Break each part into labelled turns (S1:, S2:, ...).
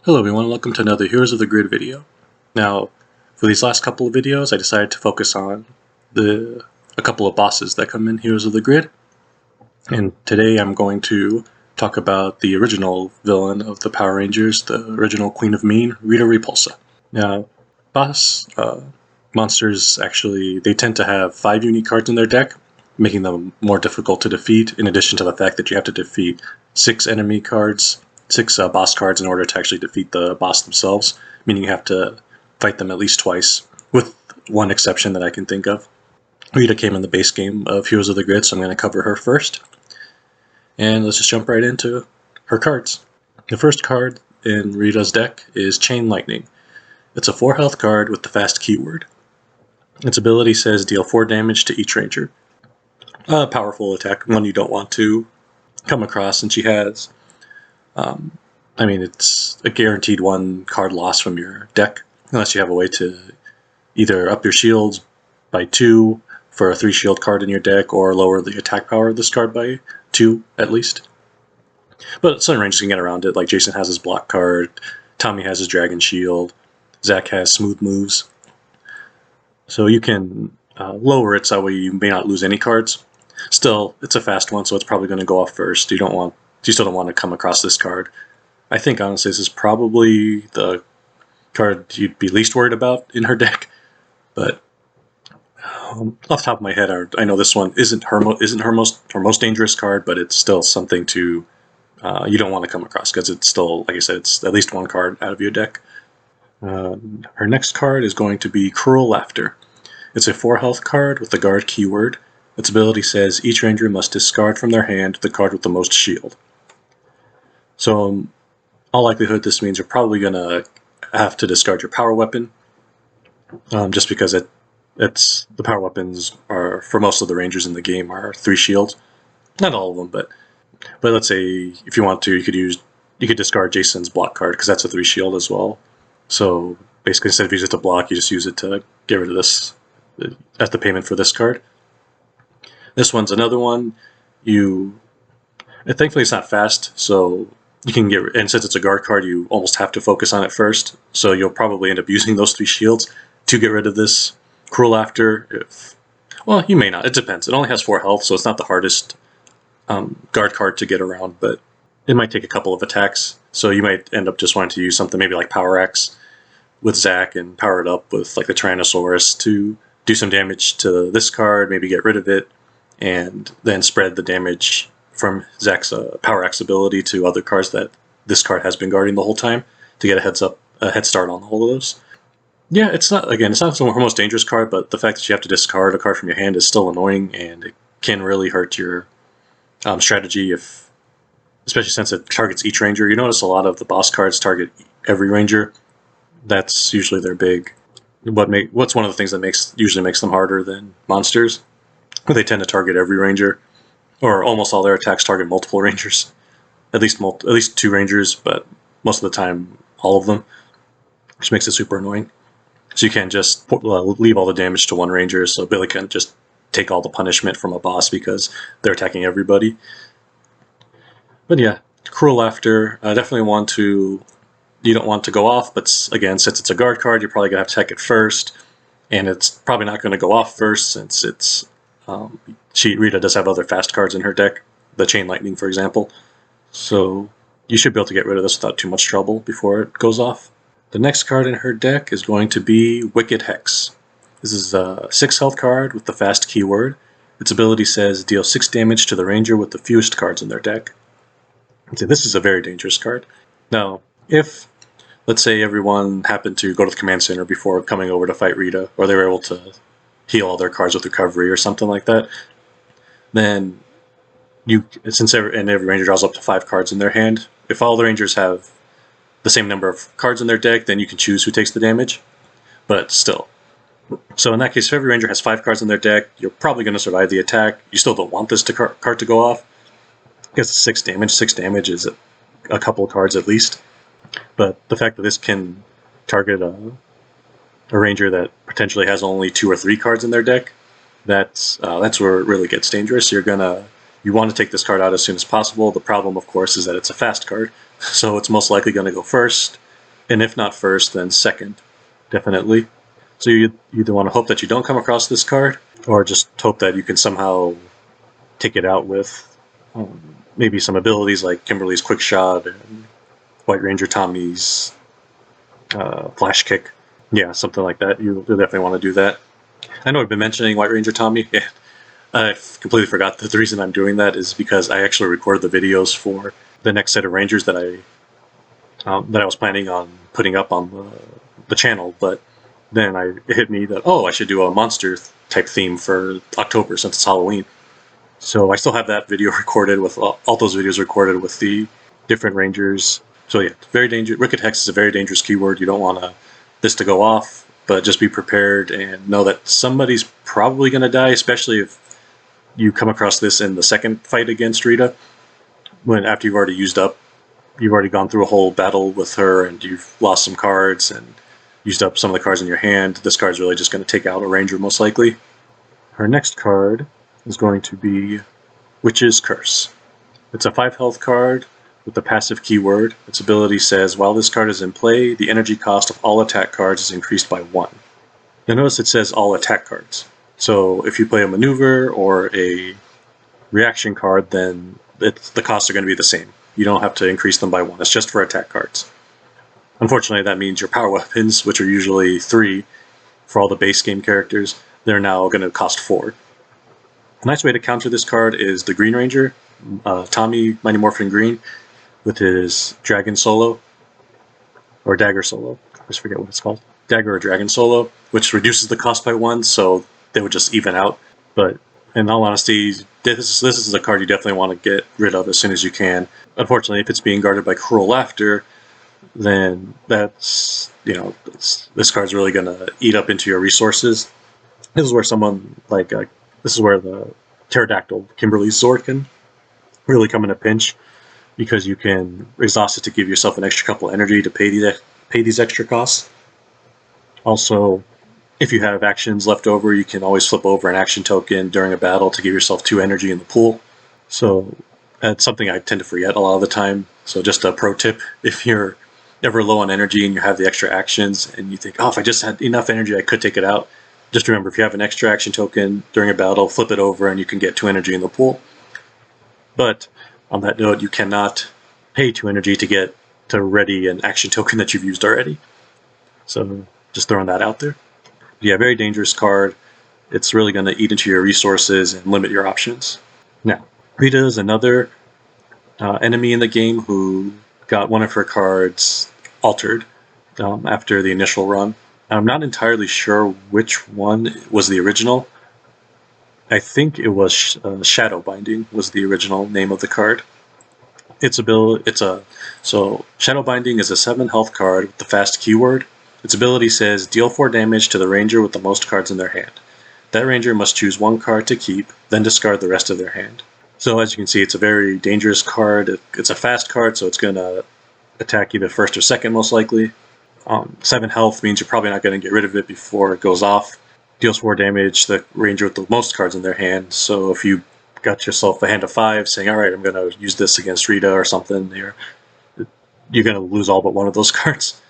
S1: Hello everyone, welcome to another Heroes of the Grid video. Now, for these last couple of videos, I decided to focus on a couple of bosses that come in Heroes of the Grid. And today I'm going to talk about the original villain of the Power Rangers, the original Queen of Mean, Rita Repulsa. Now, boss monsters actually, they tend to have 5 unique cards in their deck, making them more difficult to defeat, in addition to the fact that you have to defeat 6 enemy cards, 6 boss cards in order to actually defeat the boss themselves, meaning you have to fight them at least twice, with one exception that I can think of. Rita came in the base game of Heroes of the Grid, so I'm going to cover her first. And let's just jump right into her cards. The first card in Rita's deck is Chain Lightning. It's a 4 health card with the fast keyword. Its ability says deal 4 damage to each ranger. A powerful attack, one you don't want to come across, and she has it's a guaranteed 1 card loss from your deck, unless you have a way to either up your shields by 2 for a 3 shield card in your deck, or lower the attack power of this card by 2 at least. But some rangers can get around it, like Jason has his block card, Tommy has his dragon shield, Zach has smooth moves. So you can lower it so that way you may not lose any cards. Still, it's a fast one, so it's probably going to go off first. You still don't want to come across this card. I think, honestly, this is probably the card you'd be least worried about in her deck. But off the top of my head, I know this one isn't her most dangerous card, but it's still something to you don't want to come across, because it's still, like I said, it's at least 1 card out of your deck. Her next card is going to be Cruel Laughter. It's a 4 health card with the guard keyword. Its ability says each ranger must discard from their hand the card with the most shield. So, in all likelihood, this means you're probably going to have to discard your power weapon, just because it's the power weapons are, for most of the rangers in the game, are 3 shields. Not all of them, but let's say if you want to, you could discard Jason's block card, because that's a 3 shield as well. So basically, instead of using it to block, you just use it to get rid of this as the payment for this card. This one's another one. Thankfully it's not fast, so you can and since it's a guard card, you almost have to focus on it first. So you'll probably end up using those 3 shields to get rid of this Cruel Laughter. Well, you may not. It depends. It only has 4 health, so it's not the hardest guard card to get around, but it might take a couple of attacks. So you might end up just wanting to use something maybe like Power Axe with Zach and power it up with like the Tyrannosaurus to do some damage to this card, maybe get rid of it, and then spread the damage from Zach's Power Axe ability to other cards that this card has been guarding the whole time, to get a head start on all of those. Yeah, it's not her most dangerous card, but the fact that you have to discard a card from your hand is still annoying, and it can really hurt your strategy, especially since it targets each ranger. You notice a lot of the boss cards target every ranger. That's usually their big. What's one of the things that usually makes them harder than monsters? They tend to target every ranger, or almost all their attacks target multiple rangers, at least 2 rangers, but most of the time all of them, which makes it super annoying. So you can't just leave all the damage to 1 ranger, so Billy can just take all the punishment from a boss because they're attacking everybody. But yeah, Cruel Laughter, definitely you don't want to go off, but again, since it's a guard card, you're probably going to have to attack it first, and it's probably not going to go off first, since it's Rita does have other fast cards in her deck, the Chain Lightning, for example. So you should be able to get rid of this without too much trouble before it goes off. The next card in her deck is going to be Wicked Hex. This is a 6 health card with the fast keyword. Its ability says deal 6 damage to the ranger with the fewest cards in their deck. So this is a very dangerous card. Now, if, let's say, everyone happened to go to the command center before coming over to fight Rita, or they were able to heal all their cards with recovery or something like that, then every ranger draws up to 5 cards in their hand. If all the rangers have the same number of cards in their deck, then you can choose who takes the damage. But still. So in that case, if every ranger has 5 cards in their deck, you're probably going to survive the attack. You still don't want this card to go off, because it's 6 damage. 6 damage is a couple of cards at least. But the fact that this can target a ranger that potentially has only 2 or 3 cards in their deck, that's where it really gets dangerous. You want to take this card out as soon as possible. The problem, of course, is that it's a fast card, so it's most likely going to go first. and if not first, then second, definitely. So you either want to hope that you don't come across this card, or just hope that you can somehow take it out with maybe some abilities like Kimberly's Quick Shot and White Ranger Tommy's Flash Kick. Yeah, something like that. You'll definitely want to do that. I know I've been mentioning White Ranger Tommy. Yeah, I completely forgot that the reason I'm doing that is because I actually recorded the videos for the next set of Rangers that I was planning on putting up on the channel, but then it hit me that, oh, I should do a monster type theme for October since it's Halloween. So I still have that video recorded with all those videos recorded with the different Rangers. So yeah, very dangerous. Wicked Hex is a very dangerous keyword. You don't want this to go off, but just be prepared and know that somebody's probably going to die, especially if you come across this in the second fight against Rita, when after you've already gone through a whole battle with her and you've lost some cards and used up some of the cards in your hand. This card's really just going to take out a Ranger most likely. Her next card is going to be Witch's Curse. It's a 5 health card with the passive keyword. Its ability says, while this card is in play, the energy cost of all attack cards is increased by 1. Now notice it says all attack cards. So if you play a maneuver or a reaction card, then the costs are going to be the same. You don't have to increase them by 1. It's just for attack cards. Unfortunately, that means your power weapons, which are usually 3 for all the base game characters, they're now going to cost 4. A nice way to counter this card is the Green Ranger, Tommy Mighty Morphin Green, with his Dragon Solo, or Dagger Solo. I always forget what it's called. Dagger or Dragon Solo, which reduces the cost by 1, so they would just even out. But in all honesty, this is a card you definitely want to get rid of as soon as you can. Unfortunately, if it's being guarded by Cruel Laughter, then that's, this card's really going to eat up into your resources. This is where this is where the Pterodactyl Kimberly's sword can really come in a pinch, because you can exhaust it to give yourself an extra couple energy to pay these extra costs. Also, if you have actions left over, you can always flip over an action token during a battle to give yourself 2 energy in the pool. So that's something I tend to forget a lot of the time. So just a pro tip, if you're ever low on energy and you have the extra actions and you think, oh, if I just had enough energy, I could take it out. Just remember, if you have an extra action token during a battle, flip it over and you can get 2 energy in the pool. But on that note, you cannot pay 2 energy to ready an action token that you've used already. So just throwing that out there. Yeah, very dangerous card. It's really going to eat into your resources and limit your options. Now, Rita is another enemy in the game who got one of her cards altered after the initial run. I'm not entirely sure which one was the original. I think it was Shadow Binding was the original name of the card. So Shadow Binding is a 7 health card with the fast keyword. Its ability says, deal 4 damage to the ranger with the most cards in their hand. That ranger must choose 1 card to keep, then discard the rest of their hand. So as you can see, it's a very dangerous card. It's a fast card, so it's going to attack either first or second most likely. 7 health means you're probably not going to get rid of it before it goes off. Deals 4 damage to the ranger with the most cards in their hand. So if you got yourself a hand of 5 saying, alright, I'm going to use this against Rita or something, you're going to lose all but one of those cards.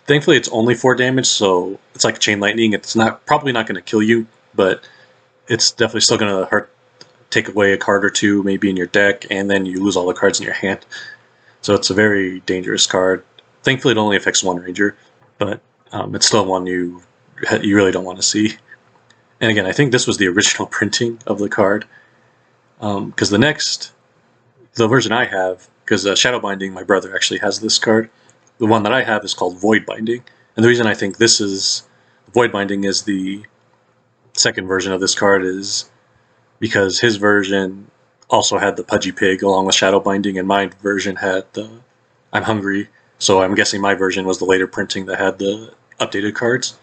S1: Thankfully, it's only 4 damage, so it's like Chain Lightning. It's probably not going to kill you, but it's definitely still going to hurt. Take away a card or 2 maybe in your deck, and then you lose all the cards in your hand. So it's a very dangerous card. Thankfully, it only affects 1 ranger, but it's still one you really don't want to see. And again, I think this was the original printing of the card, because the version I have, because Shadow Binding, my brother actually has this card. The one that I have is called Void Binding, and the reason I think Void Binding is the second version of this card is because his version also had the Pudgy Pig along with Shadow Binding, and my version had the I'm Hungry, so I'm guessing my version was the later printing that had the updated cards.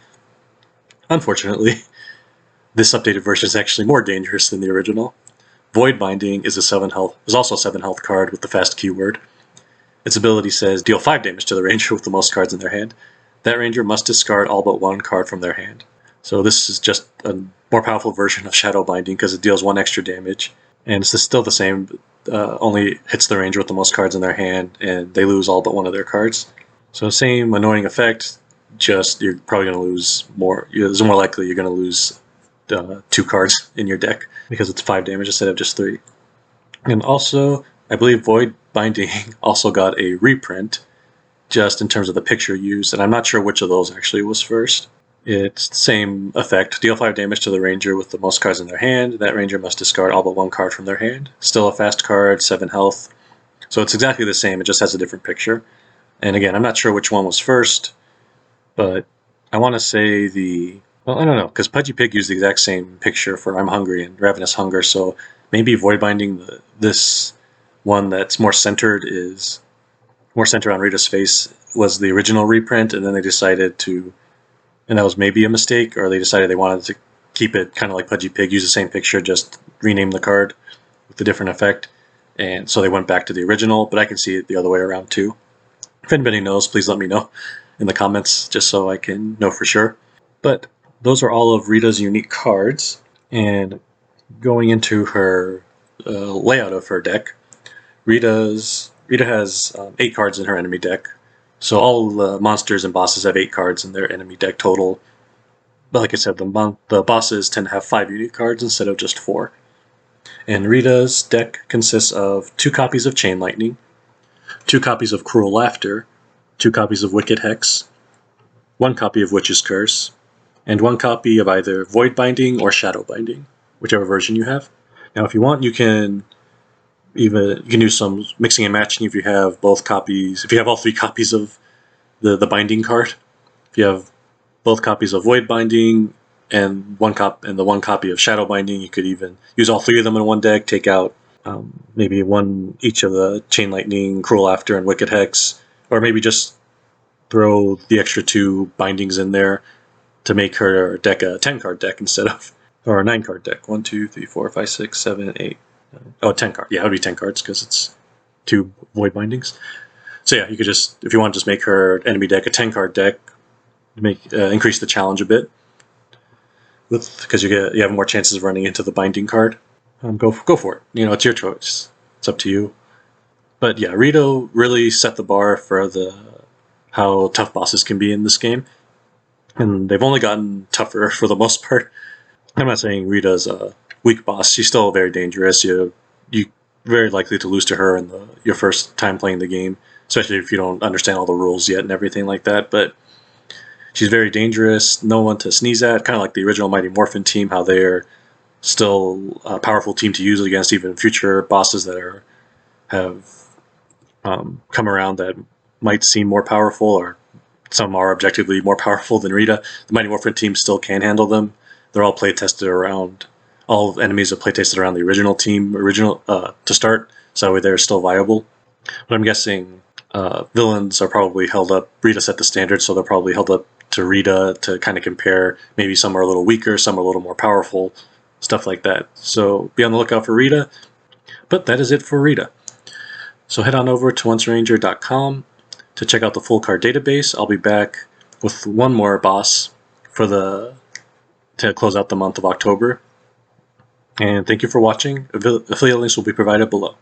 S1: Unfortunately, this updated version is actually more dangerous than the original. Void Binding is also a 7 health card with the fast keyword. Its ability says, deal 5 damage to the ranger with the most cards in their hand. That ranger must discard all but 1 card from their hand. So this is just a more powerful version of Shadow Binding because it deals 1 extra damage. And it's still the same, only hits the ranger with the most cards in their hand, and they lose all but 1 of their cards. So same annoying effect, just you're probably going to lose more. It's more likely you're going to lose 2 cards in your deck because it's 5 damage instead of just 3. And also, I believe Void Binding also got a reprint, just in terms of the picture used, and I'm not sure which of those actually was first. It's the same effect. Deal 5 damage to the ranger with the most cards in their hand. That ranger must discard all but 1 card from their hand. Still a fast card, 7 health. So it's exactly the same, it just has a different picture. And again, I'm not sure which one was first, but I want to say well, I don't know, because Pudgy Pig used the exact same picture for I'm Hungry and Ravenous Hunger, so maybe Void Binding, this one that's more centered on Rita's face, was the original reprint, and then they decided to, and that was maybe a mistake, or they decided they wanted to keep it kind of like Pudgy Pig, use the same picture, just rename the card with a different effect, and so they went back to the original, but I can see it the other way around too. If anybody knows, please let me know in the comments, just so I can know for sure. But those are all of Rita's unique cards, and going into her layout of her deck, Rita has 8 cards in her enemy deck. So all the monsters and bosses have 8 cards in their enemy deck total. But like I said, the bosses tend to have 5 unique cards instead of just 4. And Rita's deck consists of 2 copies of Chain Lightning, 2 copies of Cruel Laughter, 2 copies of Wicked Hex, 1 copy of Witch's Curse, and 1 copy of either Void Binding or Shadow Binding, whichever version you have. Now, if you want, you can do some mixing and matching if you have both copies. If you have all 3 copies of the binding card, if you have both copies of Void Binding and the 1 copy of Shadow Binding, you could even use all 3 of them in one deck. Take out maybe 1 each of the Chain Lightning, Cruel Laughter, and Wicked Hex, or maybe just throw the extra 2 bindings in there to make her deck a 10-card deck instead of, or a 9-card deck. 1, 2, 3, 4, 5, 6, 7, 8. 10 cards. Yeah, it would be 10 cards because it's 2 Void Bindings. So yeah, you could just, if you want, just make her enemy deck a 10-card deck, increase the challenge a bit, because you have more chances of running into the binding card. Go for it. It's your choice. It's up to you. But yeah, Rito really set the bar for how tough bosses can be in this game, and they've only gotten tougher for the most part. I'm not saying Rita's a weak boss. She's still very dangerous. You're very likely to lose to her in your first time playing the game, especially if you don't understand all the rules yet and everything like that. But she's very dangerous, no one to sneeze at, kind of like the original Mighty Morphin team, how they're still a powerful team to use against even future bosses that have come around that might seem more powerful, or some are objectively more powerful than Rita. The Mighty Morphin team still can handle them. They're all play-tested around, all enemies are play-tested around the original team, to start, so that way they're still viable. But I'm guessing villains are probably held up. Rita set the standard, so they're probably held up to Rita to kind of compare. Maybe some are a little weaker, some are a little more powerful, stuff like that. So be on the lookout for Rita. But that is it for Rita. So head on over to onceranger.com to check out the full card database. I'll be back with 1 more boss to close out the month of October. And thank you for watching. Affiliate links will be provided below.